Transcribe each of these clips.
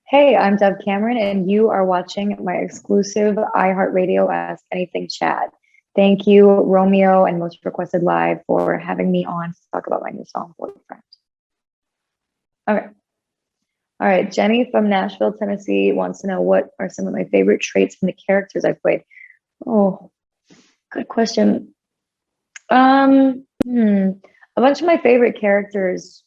Hey, I'm Dove Cameron, and you are watching my exclusive iHeartRadio Ask Anything chat. Thank you, Romeo and Most Requested Live, for having me on to talk about my new song, Boyfriend. Okay. All right. Jenny from Nashville, Tennessee wants to know what are some of my favorite traits from the characters I've played. Oh, good question. A bunch of my favorite characters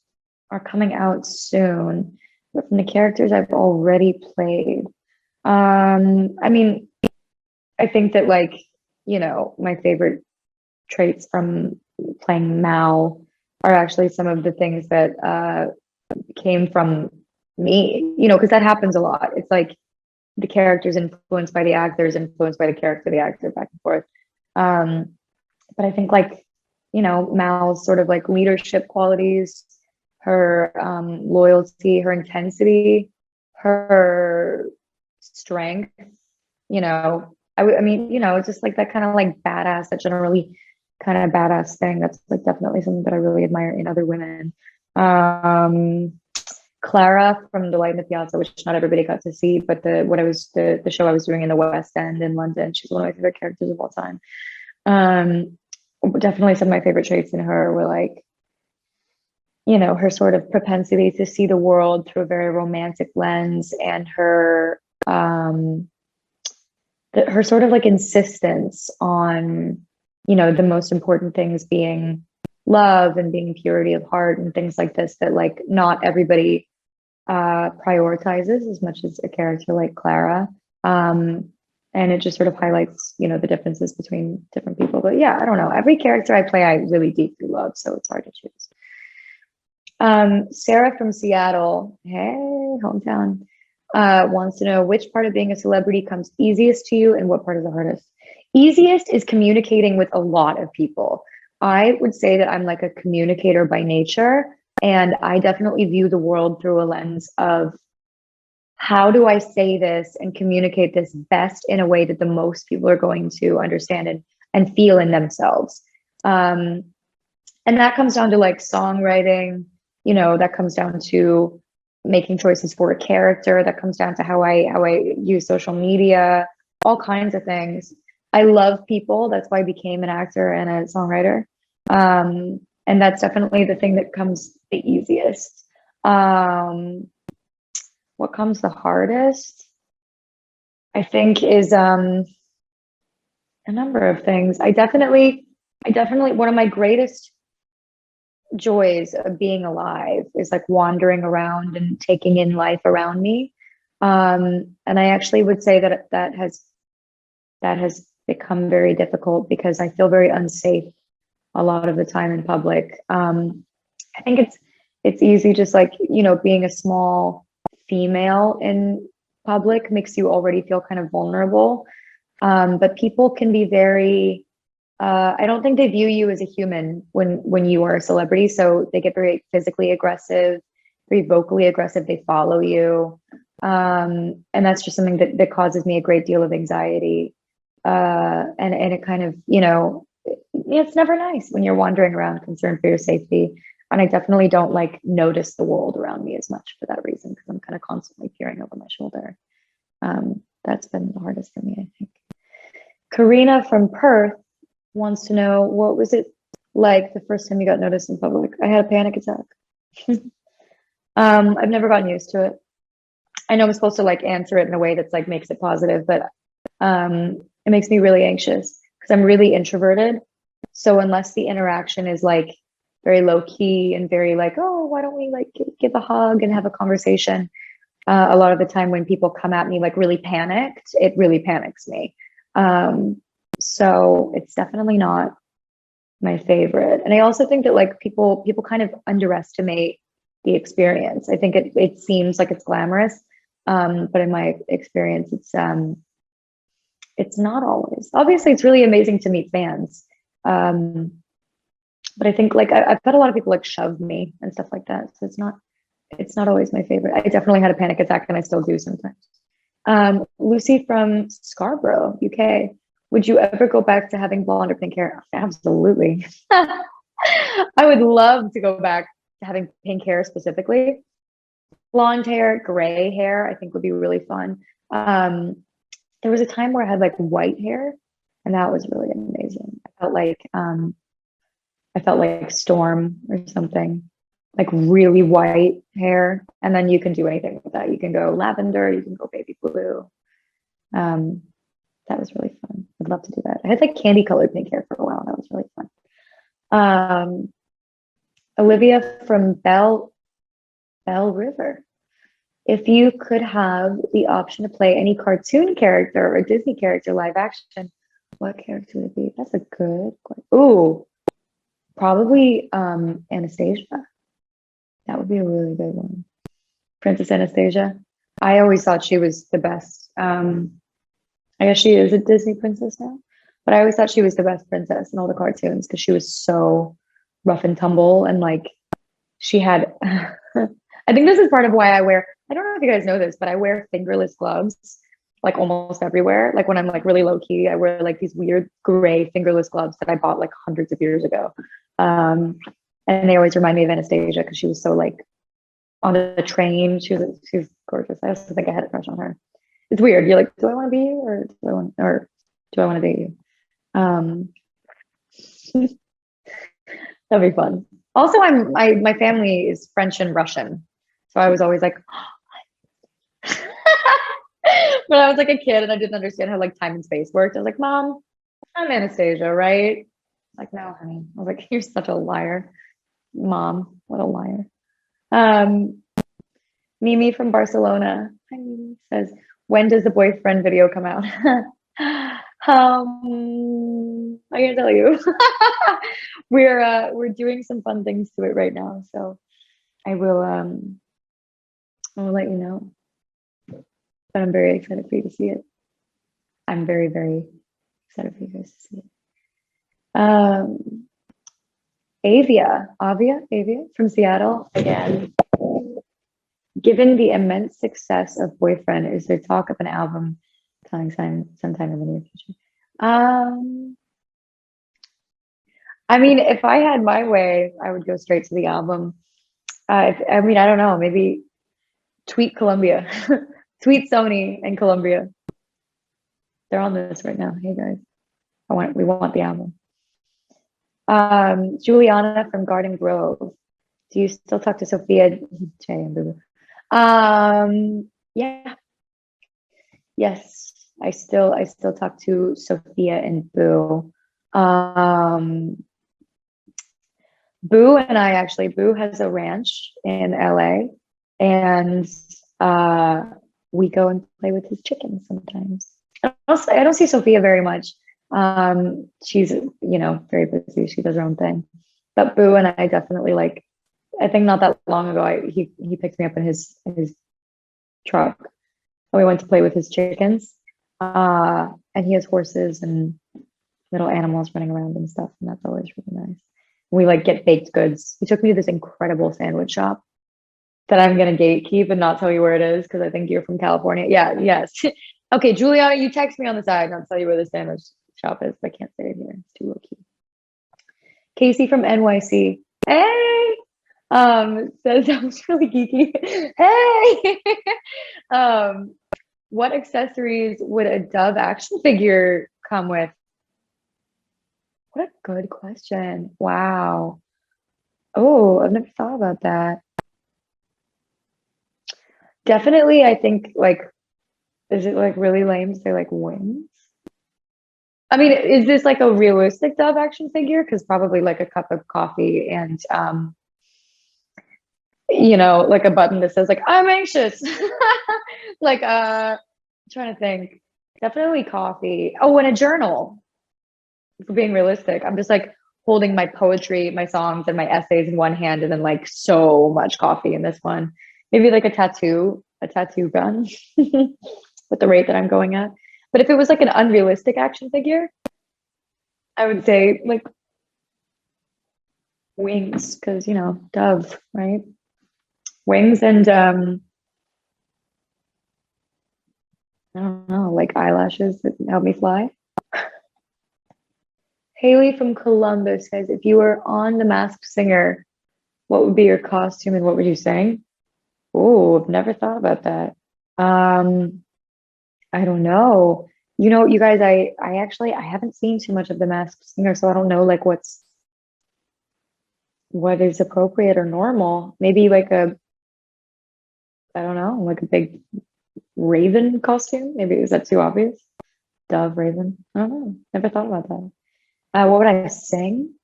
are coming out soon, but from the characters I've already played. I mean, I think that my favorite traits from playing Mal are actually some of the things that came from me, because that happens a lot. It's like the character's influenced by the actors, influenced by the character, the actor, back and forth. Um, but I think Mal's sort of like leadership qualities, her loyalty, her intensity, her strength, I mean, just like that kind of like badass, that generally kind of badass thing. That's like definitely something that I really admire in other women. Um, Clara from Delight in the Piazza, which not everybody got to see, but the show I was doing in the West End in London. She's one of my favorite characters of all time. Um, Definitely some of my favorite traits in her were like, her sort of propensity to see the world through a very romantic lens, and her sort of like insistence on, the most important things being love and being purity of heart and things like this, that like not everybody prioritizes as much as a character like Clara. And it just sort of highlights, the differences between different people. But yeah, I don't know. Every character I play, I really deeply love, so it's hard to choose. Sarah from Seattle, hey, hometown, wants to know which part of being a celebrity comes easiest to you and what part is the hardest. Easiest is communicating with a lot of people. I would say that I'm like a communicator by nature, and I definitely view the world through a lens of how do I say this and communicate this best in a way that the most people are going to understand and feel in themselves. And that comes down to like songwriting, that comes down to making choices for a character, that comes down to how I use social media, all kinds of things. I love people. That's why I became an actor and a songwriter. And that's definitely the thing that comes the easiest. What comes the hardest, I think, is a number of things. I definitely, one of my greatest joys of being alive is like wandering around and taking in life around me. And I actually would say that that has become very difficult because I feel very unsafe a lot of the time in public. I think it's easy, just like, being a small female in public makes you already feel kind of vulnerable. But people can be very, I don't think they view you as a human when you are a celebrity. So they get very physically aggressive, very vocally aggressive. They follow you. And that's just something that causes me a great deal of anxiety. And it kind of, it's never nice when you're wandering around concerned for your safety. And I definitely don't like notice the world around me as much for that reason, because I'm kind of constantly peering over my shoulder. That's been the hardest for me, I think. Karina from Perth wants to know, what was it like the first time you got noticed in public? I had a panic attack. I've never gotten used to it. I know I'm supposed to like answer it in a way that's like makes it positive, but it makes me really anxious because I'm really introverted. So unless the interaction is like very low key and very like, oh, why don't we like give a hug and have a conversation? A lot of the time when people come at me like really panicked, it really panics me. So it's definitely not my favorite. And I also think that like people kind of underestimate the experience. I think it seems like it's glamorous, but in my experience, it's not always. Obviously, it's really amazing to meet fans. But I think like I've had a lot of people like shove me and stuff like that. So it's not always my favorite. I definitely had a panic attack, and I still do sometimes. Lucy from Scarborough, UK. Would you ever go back to having blonde or pink hair? Absolutely. I would love to go back to having pink hair specifically. blonde hair, gray hair, I think would be really fun. There was a time where I had like white hair, and that was really amazing. I felt like Storm or something, like really white hair. And then you can do anything with that. You can go lavender, you can go baby blue. Um, that was really fun. I'd love to do that. I had like candy colored pink hair for a while. That was really fun. Olivia from Bell River. If you could have the option to play any cartoon character or Disney character live action, what character would it be? That's a good question. Ooh, probably Anastasia. That would be a really good one. Princess Anastasia. I always thought she was the best. I guess she is a Disney princess now, but I always thought she was the best princess in all the cartoons because she was so rough and tumble, and like she had I think this is part of why I don't know if you guys know this, but I wear fingerless gloves like almost everywhere. Like when I'm like really low key, I wear like these weird gray fingerless gloves that I bought like hundreds of years ago. And they always remind me of Anastasia because she was so like on the train. She was gorgeous. I also think I had a crush on her. It's weird. You're like, do I want to be you or do I want to date you? That'd be fun. Also, my family is French and Russian, so I was always like, when I was like a kid and I didn't understand how like time and space worked. I was like, Mom, I'm Anastasia, right? Like, no, honey. I was like, you're such a liar, Mom. What a liar. Mimi from Barcelona says, when does the boyfriend video come out? I can't tell you. We're doing some fun things to it right now, so I will let you know. But I'm very excited for you to see it. I'm very, very excited for you guys to see it. Avia from Seattle again. Given the immense success of Boyfriend, is there talk of an album coming sometime in the near future? I mean, if I had my way, I would go straight to the album. I don't know, maybe tweet Columbia, tweet Sony and Columbia. They're on this right now. Hey guys, we want the album. Juliana from Garden Grove. Do you still talk to Sophia, Jay, and Boo? Yeah. Yes, I still talk to Sophia and Boo. Boo and I actually, Boo has a ranch in LA, and we go and play with his chickens sometimes. I don't see Sophia very much. She's very busy. She does her own thing. But Boo and I definitely like. I think not that long ago, he picked me up in his truck, and we went to play with his chickens. And he has horses and little animals running around and stuff, and that's always really nice. We like get baked goods. He took me to this incredible sandwich shop that I'm gonna gatekeep and not tell you where it is because I think you're from California. Yeah, yes. Okay, Juliana, you text me on the side and I'll tell you where the sandwich shop is. I can't say it here. It's too low key. Casey from NYC. Hey. Says that was really geeky. Hey. What accessories would a Dove action figure come with? What a good question. Wow. Oh, I've never thought about that. Definitely, I think like, is it like really lame to say like wings? I mean, is this like a realistic Dove action figure? Because probably like a cup of coffee and like a button that says like I'm anxious. Like I'm trying to think. Definitely coffee. Oh, and a journal. For being realistic, I'm just like holding my poetry, my songs, and my essays in one hand, and then like so much coffee in this one. Maybe like a tattoo gun with the rate that I'm going at. But if it was like an unrealistic action figure, I would say like wings, because Dove, right? Wings and I don't know, like eyelashes that help me fly. Haley from Columbus says, if you were on The Masked Singer, what would be your costume and what would you sing? Oh, I've never thought about that. Um, I don't know. You guys, I actually I haven't seen too much of The Masked Singer, so I don't know like what is appropriate or normal. Maybe like I don't know, like a big raven costume. Maybe is that too obvious? Dove, raven. I don't know. Never thought about that. What would I sing?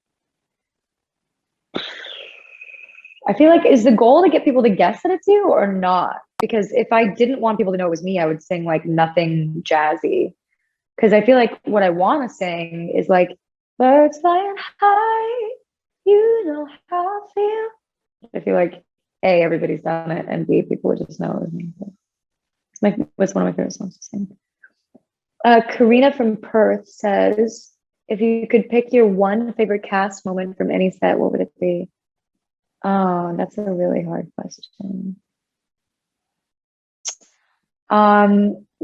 I feel like is the goal to get people to guess that it's you or not? Because if I didn't want people to know it was me, I would sing like nothing jazzy. Because I feel like what I want to sing is like birds flying high, you know how I feel. I feel like A, everybody's done it, and B, people would just know it was me. It's one of my favorite songs to sing. Karina from Perth says, if you could pick your one favorite cast moment from any set, what would it be? Oh, that's a really hard question.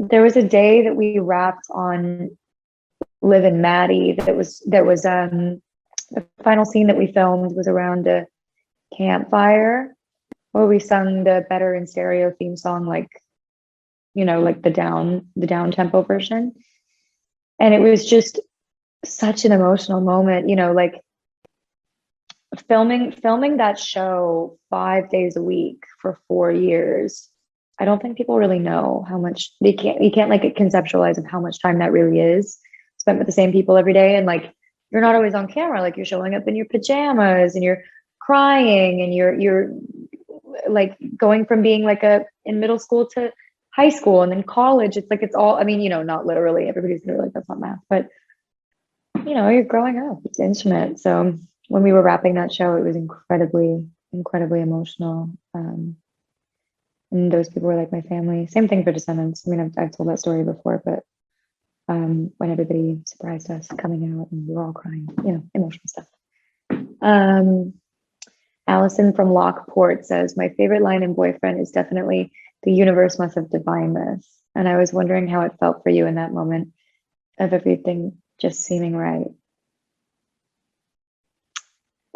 There was a day that we wrapped on Liv and Maddie the final scene that we filmed was around a campfire where we sung the Better in Stereo theme song, like, like the down tempo version. And it was just such an emotional moment, like filming that show 5 days a week for 4 years. I don't think people really know how much you can't like conceptualize of how much time that really is spent with the same people every day. And like, you're not always on camera. Like you're showing up in your pajamas and you're crying and you're like going from being like in middle school to high school and then college. It's like, it's all, I mean, not literally everybody's gonna be like, that's not math, but you're growing up, it's intimate. So when we were wrapping that show, it was incredibly, incredibly emotional. And those people were like my family. Same thing for Descendants. I mean, I've told that story before, but when everybody surprised us coming out and we were all crying, emotional stuff. Allison from Lockport says, my favorite line in Boyfriend is definitely the universe must have divined this. And I was wondering how it felt for you in that moment of everything just seeming right.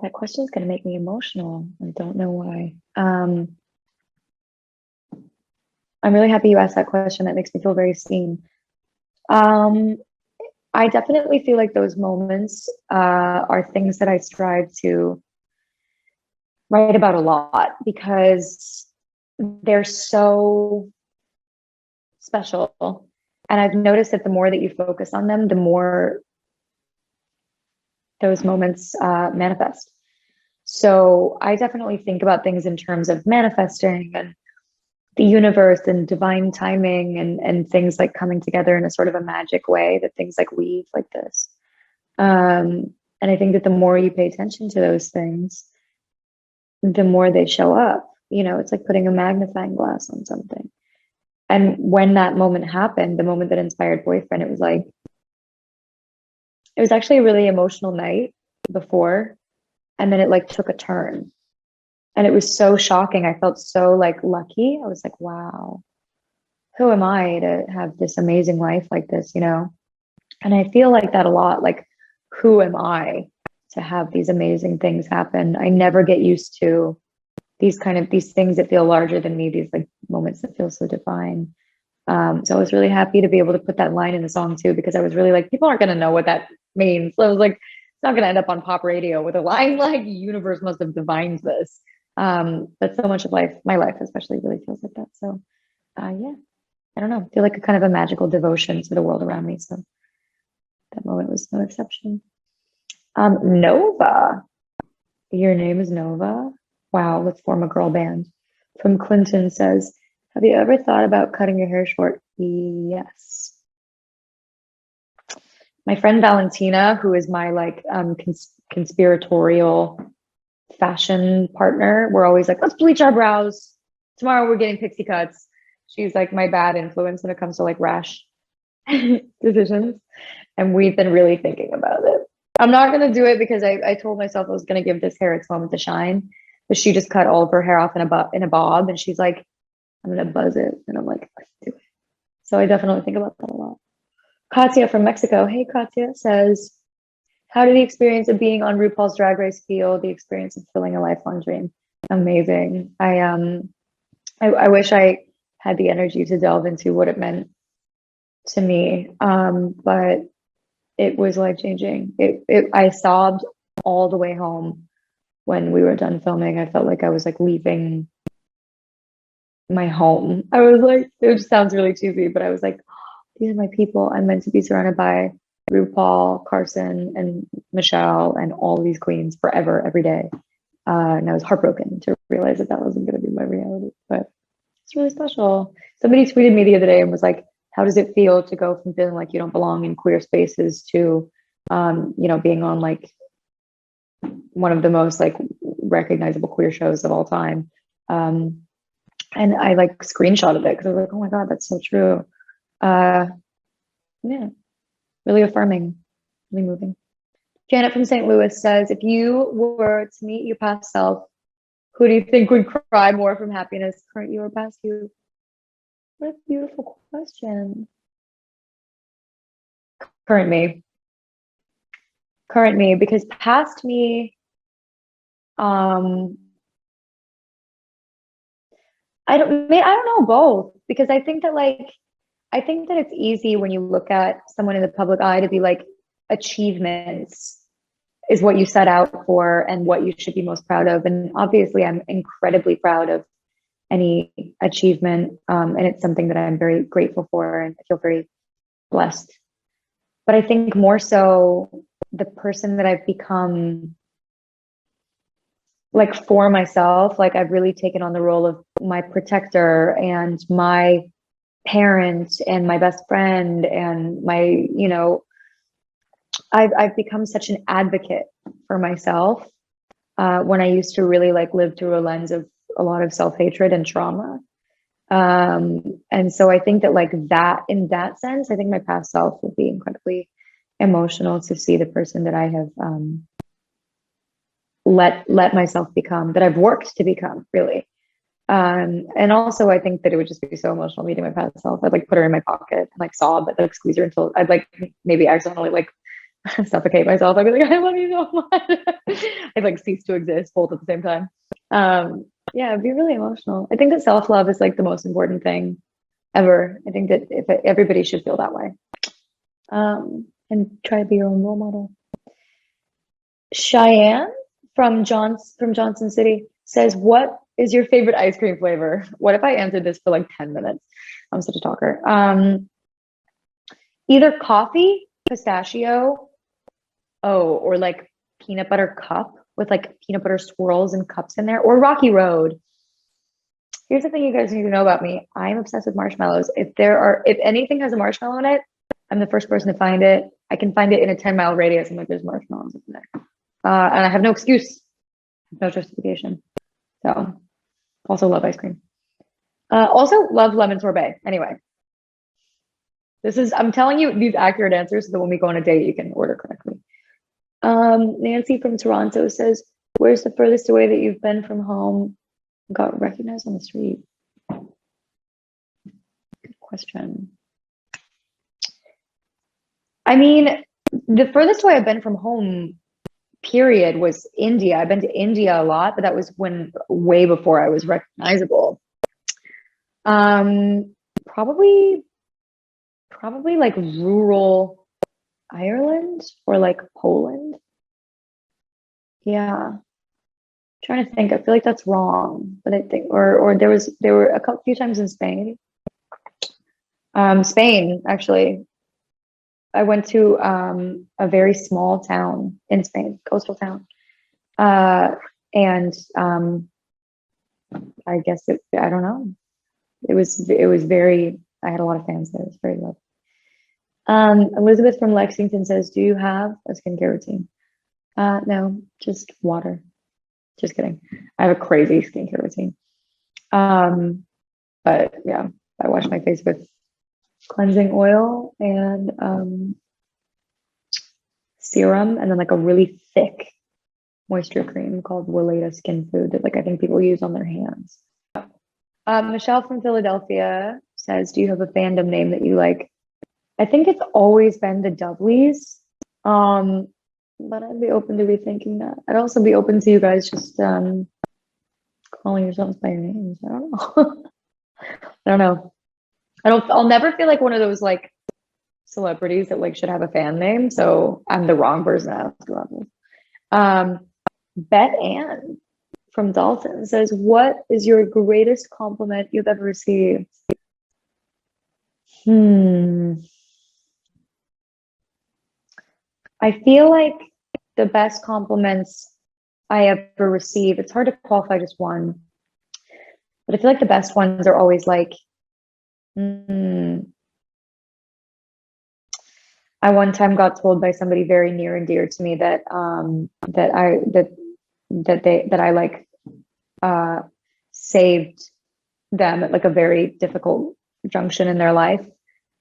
That question is going to make me emotional. I don't know why. I'm really happy you asked that question. That makes me feel very seen. I definitely feel like those moments are things that I strive to write about a lot because they're so special. And I've noticed that the more that you focus on them, the more those moments manifest. So I definitely think about things in terms of manifesting and the universe and divine timing and things like coming together in a sort of a magic way that things like weave like this. And I think that the more you pay attention to those things, the more they show up. It's like putting a magnifying glass on something. And when that moment happened, the moment that inspired Boyfriend, it was actually a really emotional night before, and then it like took a turn. And it was so shocking. I felt so like lucky. I was like, wow, who am I to have this amazing life like this, And I feel like that a lot. Like, who am I to have these amazing things happen? I never get used to these things that feel larger than me, these like moments that feel so divine. So I was really happy to be able to put that line in the song too, because I was really like, people aren't going to know what that means. So I was like, it's not going to end up on pop radio with a line like universe must have divined this. But so much of my life especially really feels like that. So yeah, I don't know, I feel like a kind of a magical devotion to the world around me. So that moment was no exception. Nova, your name is Nova. Wow, let's form a girl band. From Clinton says, have you ever thought about cutting your hair short? Yes. My friend Valentina, who is my like conspiratorial fashion partner, we're always like, let's bleach our brows. Tomorrow we're getting pixie cuts. She's like my bad influence when it comes to like rash decisions. And we've been really thinking about it. I'm not going to do it because I told myself I was going to give this hair its moment to shine. But she just cut all of her hair off in a bob. And she's like, I'm going to buzz it. And I'm like, let's do it. So I definitely think about that a lot. Katya from Mexico. Hey, Katya says, how did the experience of being on RuPaul's Drag Race feel? The experience of filling a lifelong dream. Amazing. I wish I had the energy to delve into what it meant to me. But it was life changing. I sobbed all the way home when we were done filming. I felt like I was like leaving my home. I was like, it just sounds really cheesy, but I was like, these are my people. I'm meant to be surrounded by RuPaul, Carson, and Michelle, and all of these queens forever, every day. And I was heartbroken to realize that that wasn't going to be my reality, but it's really special. Somebody tweeted me the other day and was like, how does it feel to go from feeling like you don't belong in queer spaces to, being on like one of the most like recognizable queer shows of all time? And I like screenshotted it because I was like, oh my God, that's so true. Yeah, really affirming, really moving. Janet from St. Louis says, if you were to meet your past self, who do you think would cry more from happiness, current you or past you? What a beautiful question. Current me. Current me, because past me, I don't know both, because I think that it's easy when you look at someone in the public eye to be like, achievements is what you set out for and what you should be most proud of. And obviously I'm incredibly proud of any achievement. And it's something that I'm very grateful for and I feel very blessed. But I think more so the person that I've become, like for myself, like I've really taken on the role of my protector and my parent and my best friend and my, I've become such an advocate for myself when I used to really like live through a lens of a lot of self-hatred and trauma. And so I think that like that, in that sense, I think my past self would be incredibly emotional to see the person that I have let myself become, that I've worked to become, really. And also I think that it would just be so emotional meeting my past self. I'd like put her in my pocket and like sob, but like squeeze her until I'd like maybe accidentally like suffocate myself. I'd be like, I love you so much. I'd like cease to exist both at the same time. Yeah, it'd be really emotional. I think that self-love is like the most important thing ever. I think that if everybody should feel that way. And try to be your own role model. Cheyenne from Johnson City says, what is your favorite ice cream flavor? What if I answered this for like 10 minutes? I'm such a talker. Either coffee, pistachio, or like peanut butter cup with like peanut butter swirls and cups in there, or Rocky Road. Here's the thing you guys need to know about me. I'm obsessed with marshmallows. If anything has a marshmallow in it, I'm the first person to find it. I can find it in a 10-mile radius. I'm like, there's marshmallows in there. And I have no excuse, no justification. So also love ice cream. Also love lemon sorbet. Anyway, I'm telling you these accurate answers so that when we go on a date, you can order correctly. Nancy from Toronto says, where's the furthest away that you've been from home? Got recognized on the street? Good question. I mean, the furthest away I've been from home, period, was India. I've been to India a lot, but that was way before I was recognizable. Probably like rural Ireland or like Poland. Yeah. Trying to think. I feel like that's wrong, but I think or there were a few times in Spain. Spain, actually. I went to a very small town in Spain, coastal town. And I guess I don't know. It was very, I had a lot of fans there. It was very lovely. Elizabeth from Lexington says, do you have a skincare routine? No, just water. Just kidding. I have a crazy skincare routine. But yeah, I wash my face with cleansing oil and serum, and then like a really thick moisture cream called Weleda Skin Food that like I think people use on their hands. Michelle from Philadelphia says, do you have a fandom name that you like? I think it's always been the Dudleys. But I'd be open to rethinking that. I'd also be open to you guys just Calling yourselves by your names. I don't know. I don't know. I'll never feel like one of those like celebrities that like should have a fan name. So I'm the wrong person to ask about this. Beth Ann from Dalton says, what is your greatest compliment you've ever received? I feel like the best compliments I ever receive, it's hard to qualify just one, but I feel like the best ones are always like, I one time got told by somebody very near and dear to me that I like saved them at like a very difficult junction in their life.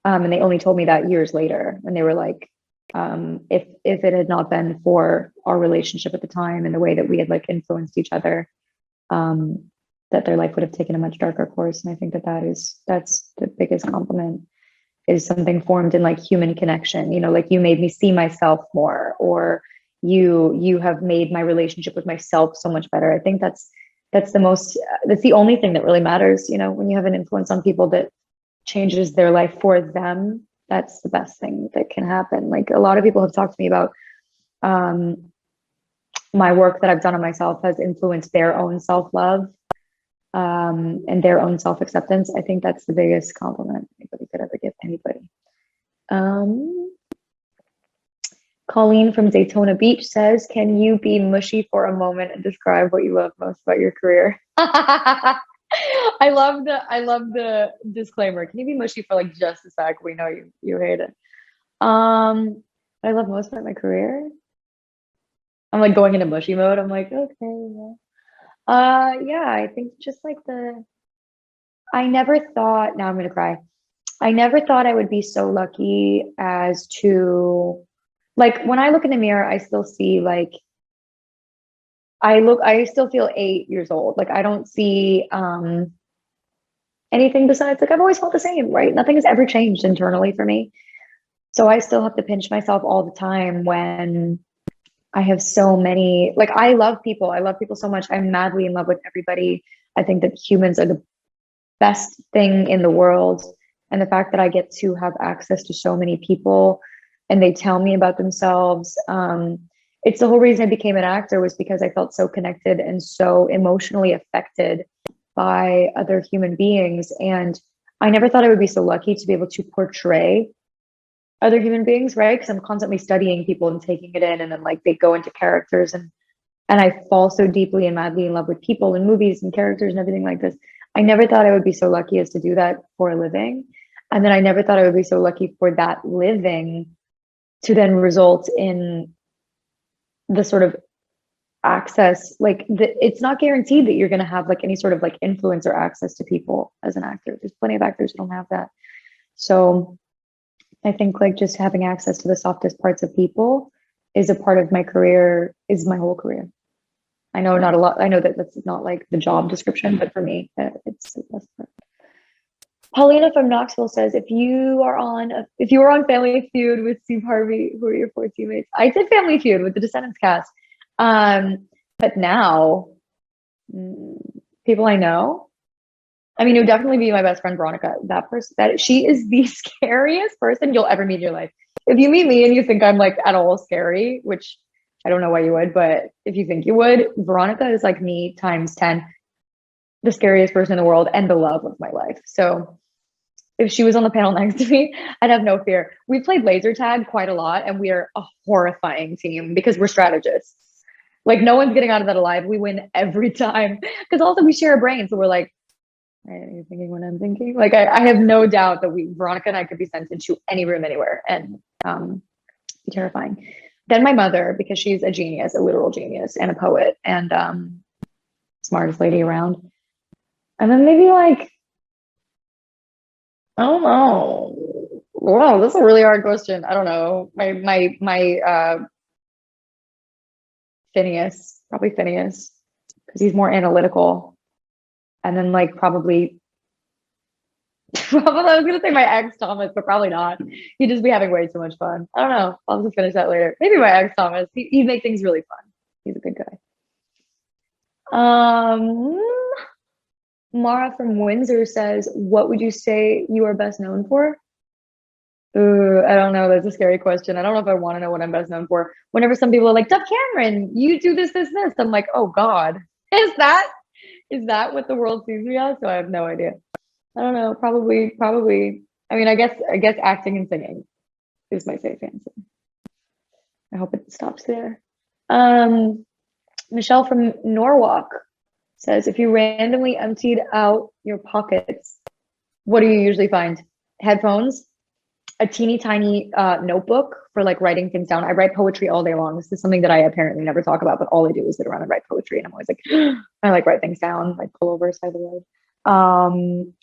And they only told me that years later, and they were like, if it had not been for our relationship at the time and the way that we had like influenced each other, that their life would have taken a much darker course. And I think that's the biggest compliment, is something formed in like human connection, you know, like you made me see myself more, or you have made my relationship with myself so much better. I think that's the only thing that really matters, you know, when you have an influence on people that changes their life for them. That's the best thing that can happen. Like a lot of people have talked to me about my work that I've done on myself has influenced their own self-love and their own self-acceptance. I think that's the biggest compliment anybody could ever give anybody. Colleen from Daytona Beach says, can you be mushy for a moment and describe what you love most about your career? I love the disclaimer. Can you be mushy for like just a sec? We know you hate it. I love most about my career. I'm like going into mushy mode. I'm like, okay, yeah, I think just like I never thought, now I'm gonna cry. I never thought I would be so lucky as to, like, when I look in the mirror, I still see like, I still feel 8 years old. Like I don't see anything besides, like, I've always felt the same, right? Nothing has ever changed internally for me. So I still have to pinch myself all the time when I have so many, like, I love people. I love people so much. I'm madly in love with everybody. I think that humans are the best thing in the world. And the fact that I get to have access to so many people and they tell me about themselves. It's the whole reason I became an actor, was because I felt so connected and so emotionally affected by other human beings. And I never thought I would be so lucky to be able to portray other human beings, right? Because I'm constantly studying people and taking it in, and then like they go into characters, and I fall so deeply and madly in love with people and movies and characters and everything like this. I never thought I would be so lucky as to do that for a living. And then I never thought I would be so lucky for that living to then result in the sort of access, like it's not guaranteed that you're going to have like any sort of like influence or access to people as an actor. There's plenty of actors who don't have that. So I think like just having access to the softest parts of people is a part of my career, is my whole career. I know not a lot. I know that that's not like the job description, but for me, it's the best part. Paulina from Knoxville says, if you were on Family Feud with Steve Harvey, who are your 4 teammates? I did Family Feud with the Descendants cast. But now, people I know, I mean, it would definitely be my best friend, Veronica. That person, she is the scariest person you'll ever meet in your life. If you meet me and you think I'm like at all scary, which I don't know why you would, but if you think you would, Veronica is like me times 10, the scariest person in the world and the love of my life. So if she was on the panel next to me, I'd have no fear. We played laser tag quite a lot, and we are a horrifying team because we're strategists. Like no one's getting out of that alive. We win every time because also we share a brain. So we're like, are you thinking what I'm thinking? Like I have no doubt that Veronica and I could be sent into any room anywhere and be terrifying. Then my mother, because she's a genius, a literal genius and a poet and smartest lady around. And then maybe like, I don't know. Wow, that's a really hard question. I don't know. My Phineas, probably Phineas, because he's more analytical. And then like probably I was gonna say my ex Thomas, but probably not. He'd just be having way too much fun. I don't know. I'll just finish that later. Maybe my ex Thomas. He'd make things really fun. He's a good guy. Um, Mara from Windsor says, what would you say you are best known for? Ooh, I don't know. That's a scary question. I don't know if I want to know what I'm best known for. Whenever some people are like, Duff Cameron, you do this, I'm like, oh God, is that what the world sees me as? So I have no idea. I don't know. Probably. I mean, I guess acting and singing is my safe answer. I hope it stops there. Um, Michelle from Norwalk says, if you randomly emptied out your pockets, what do you usually find? Headphones, a teeny tiny notebook for like writing things down. I write poetry all day long. This is something that I apparently never talk about, but all I do is sit around and write poetry. And I'm always like, I like write things down, like pull over side of the road.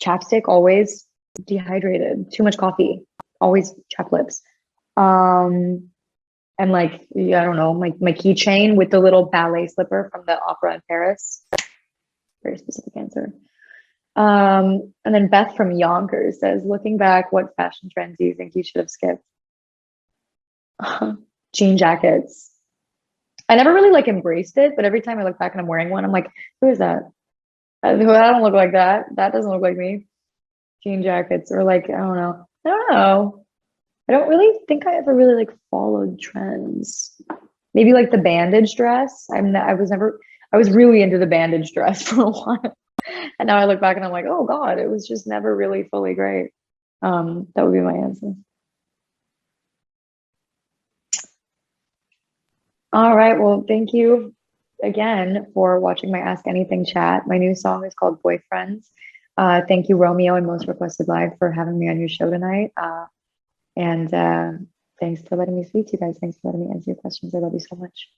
Chapstick, always dehydrated, too much coffee, always chapped lips. And like, yeah, I don't know, my keychain with the little ballet slipper from the opera in Paris. Very specific answer. And then Beth from Yonkers says, looking back, what fashion trends do you think you should have skipped? Jean jackets. I never really like embraced it, but every time I look back and I'm wearing one, I'm like, who is that? I don't look like that. That doesn't look like me. Jean jackets, or like, I don't know. I don't know. I don't really think I ever really like followed trends. Maybe like the bandage dress. I was really into the bandage dress for a while. And now I look back and I'm like, oh God, it was just never really fully great. That would be my answer. All right. Well, thank you again for watching my Ask Anything chat. My new song is called Boyfriends. Thank you, Romeo and Most Requested Live, for having me on your show tonight. And thanks for letting me speak to you guys. Thanks for letting me answer your questions. I love you so much.